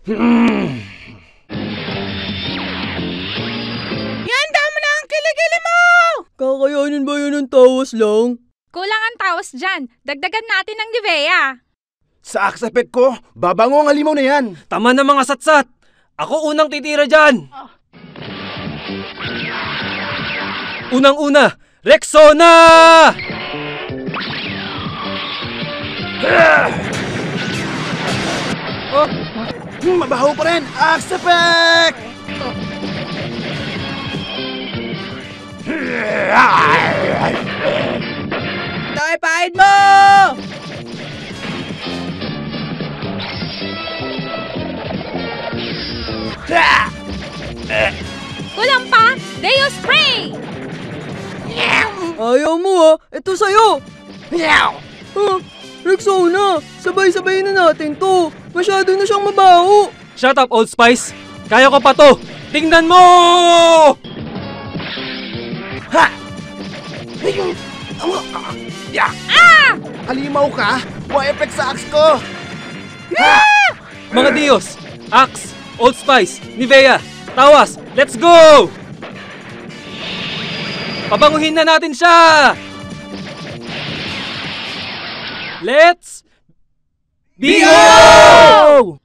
Ihanda mo na ang kilikili mo! Kakayanin ba yun ng tawas lang? Kulang ang tawas dyan. Dagdagan natin ng Nivea. Sa aksapet ko, babango ang halimaw na yan. Tama na mga satsat! Ako unang titira dyan! Unang-una, Rexona! Mabaho pa rin! Aksapet! Dahil pahid mo! Kulang pa, Deo Spray! Ayaw mo ito sa'yo! Rexona, sabay-sabay na natin to. Masyado na siyang mabaho. Shut up, Old Spice. Kaya ko pa to. Tingnan mo! Ha! Halimaw ka? Wa effect sa axe ko! Mga Dios, Axe, Old Spice, Nivea, Tawas, let's go! Pabanguhin na natin siya! Let's... BO!